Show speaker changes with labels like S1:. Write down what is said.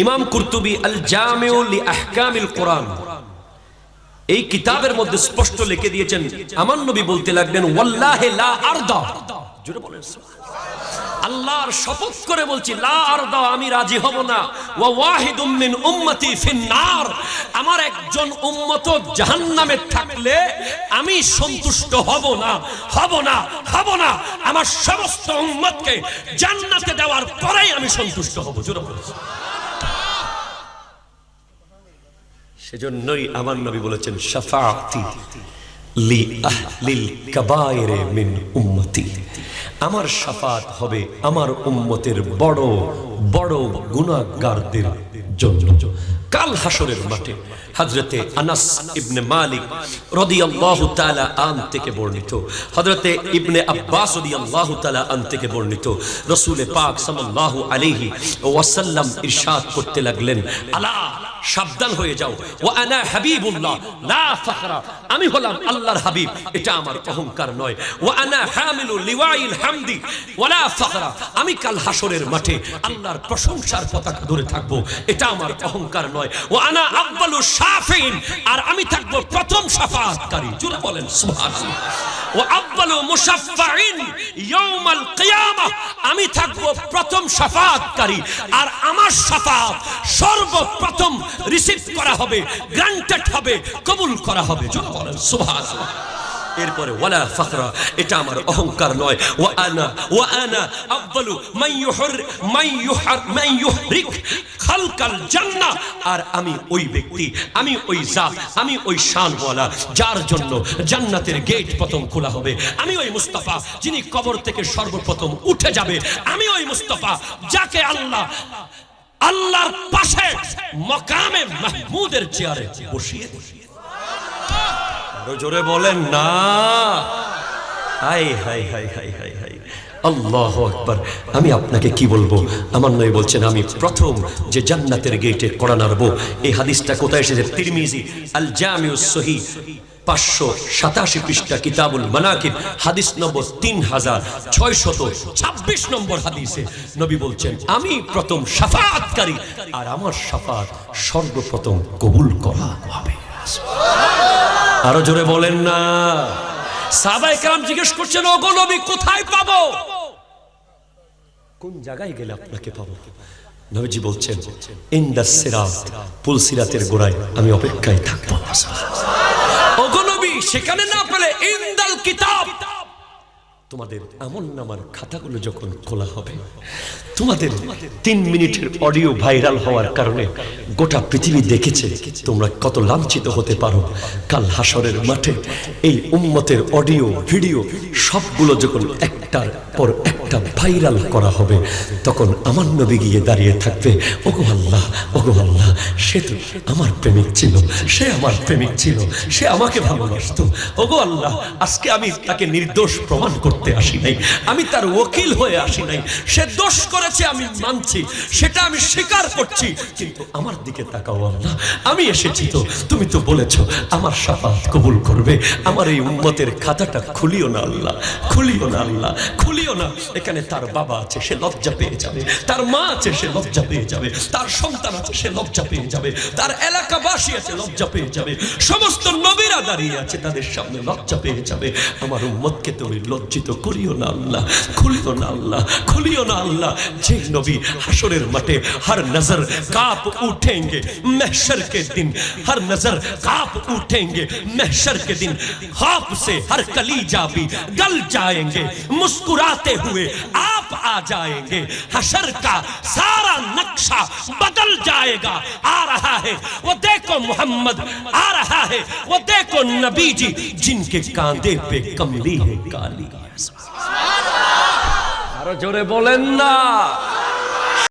S1: ইমাম কুরতুবী আল জামিউ লি আহকামিল কোরআন এই কিতাবের মধ্যে স্পষ্ট লিখে দিয়েছেন, আমার নবী বলতে লাগলেন ওয়াল্লাহি লা আরদা, জোরে বলেন আল্লাহর শপথ করে বলছি, লা আরদা, আমি রাজি হব না, ওয়া ওয়াহিদুম মিন উম্মতি ফিন্নার, আমার একজন উম্মত জাহান্নামে থাকলে আমি সন্তুষ্ট হব না, হব না, হব না। আমার সমস্ত উম্মতকে জান্নাতে দেওয়ার পরেই আমি সন্তুষ্ট হব, জোরে বলেন। সেজন্যই আমার নবী বলেছেন শাফাআতি লি আহলিল কাবায়ের মিন উম্মতি, আমার শাফাত হবে আমার উম্মতের বড় বড় গুনাহগারদের জন্য। কাল হাসরের মাঠে হযরতে আনাস ইবনে মালিক রাদিয়াল্লাহু তাআলা আন থেকে বর্ণিত, হযরতে ইবনে আব্বাস রাদিয়াল্লাহু তাআলা আন থেকে বর্ণিত, রাসূল পাক সাল্লাল্লাহু আলাইহি ওয়াসাল্লাম ইরশাদ করতে লাগলেন, আলা, সাবধান হয়ে যাও, ওয়া আনা হাবিবুল্লাহ লা ফাখরা, আমি হলাম আল্লাহর হাবিব, এটা আমার অহংকার নয়, ওয়া আনা হামিলু লিওয়াইল হামদি ওয়ালা ফাখরা, আমি কাল হাসরের মাঠে আল্লাহর প্রশংসার পতাকা ধরে থাকবো, এটা আমার অহংকার নয়, ওয়া আনা আউয়ালু শাফিন, আর আমি থাকবো প্রথম শাফাআতকারী, জোরে বলেন সুবহানাল্লাহ, ওয়া আউয়ালু মুশাফফাইন ইয়াউমাল কিয়ামাহ, আমি থাকবো প্রথম শাফাআতকারী, আর আমার শাফাআত সর্বপ্রথম রিসিভ করা হবে, গ্রান্টেড হবে, কবুল করা হবে, জোরে বলেন সুবহানাল্লাহ। এরপরে ওয়ালা ফাখরা, এটা আমার অহংকার নয়, ওয়া আনা আফদালু মান ইউহরিক খালকাল জান্নাহ, আর আমি ওই ব্যক্তি, আমি ওই জাত, আমি ওই শানওয়ালা যার জন্য জান্নাতের গেট প্রথম খোলা হবে, আমি ওই মুস্তাফা যিনি কবর থেকে সর্বপ্রথম উঠে যাবে, আমি ওই মুস্তাফা যাকে আল্লাহর পাশে মাকামে মাহমুদের চেয়ারে বসিয়ে, আরো জোরে বলেন না, high high high high high high, আল্লাহু আকবার। আমি আপনাকে কি বলবো, আমার নবী বলছেন আমি প্রথম যে জান্নাতের গেটে কড়া নাড়বো। এই হাদিসটা কোথায় এসেছে? তিরমিজি আল জামিউস সহিহ 587 পৃষ্ঠা কিতাবুল মানাকিব, হাদিস নম্বর 3626 নম্বর হাদিসে নবী বলছেন আমি প্রথম শাফাআতকারী, আর আমার শাফাআত সর্বপ্রথম কবুল করা হবে। আরো জোরে বলেন না। সাহাবায়ে কেরাম জিজ্ঞেস করছেন, ওগো নবী কোথায় পাবো, কোন জায়গায় গেলে আপনাকে পাবো? নবীজি বলছেন ইনদাস সিরাত, পুল সিরাতের গোড়ায় আমি অপেক্ষায় থাকবো। ওগো নবী সেখানে না পেলে ইনদাল কিতাব, তোমাদের আমলনামার খাতাগুলো যখন খোলা হবে, তোমাদের 3 মিনিটের অডিও ভাইরাল হওয়ার কারণে গোটা পৃথিবী দেখেছে তোমরা কত লাঞ্ছিত হতে পারো। কাল হাসরের মাঠে এই উম্মতের অডিও ভিডিও সবগুলো যখন একটার পর একটা ভাইরাল করা হবে, তখন আমার নবী গিয়ে দাঁড়িয়ে থাকবে, ওগো আল্লাহ, ওগো আল্লাহ, সে তো আমার প্রেমিক ছিল, সে আমার প্রেমিক ছিল, সে আমাকে ভালোবাসতো, ওগো আল্লাহ, আজকে আমি তাকে নির্দোষ প্রমাণ করতে আসি নাই, আমি তার ওকিল হয়ে আসি নাই, সে দোষ করেছে আমি মানছি, সেটা আমি স্বীকার করছি, কিন্তু আমার দিকে তাকাও আল্লাহ, আমি এসেছি তো, তুমি তো বলেছো আমার শাফাআত কবুল করবে, আমার এই উম্মতের খাতাটা খুলিও না আল্লাহ, খুলিও না আল্লাহ, খুলিও না। এখানে তার বাবা আছে, সে লজ্জা পেয়ে যাবে, তার মা আছে, সে লজ্জা পেয়ে যাবে, তার সন্তান আছে, সে লজ্জা পেয়ে যাবে, তার এলাকাবাসী আছে, লজ্জা পেয়ে যাবে, সমস্ত নবীরা দাঁড়িয়ে আছে, তাদের সামনে লজ্জা পেয়ে যাবে। আমার উম্মতকে তুমি লজ্জিত করিও না আল্লাহ, খুলিও না আল্লাহ, খুলিও না আল্লাহ। যে নবী হাসরের মাঠে हर नजर कांप उठेंगे महशर के दिन, हर नजर कांप उठेंगे महशर के दिन, खौफ से हर कलीजा भी गल जाएंगे, मुस्कुराते हुए आप आ जाएंगे, हशर का सारा नक्शा बदल जाएगा। आ रहा है वो देखो मोहम्मद, आ रहा है वो देखो नबी जी, जिनके कांधे पे कमली है काली। আরো জোরে বলেন না।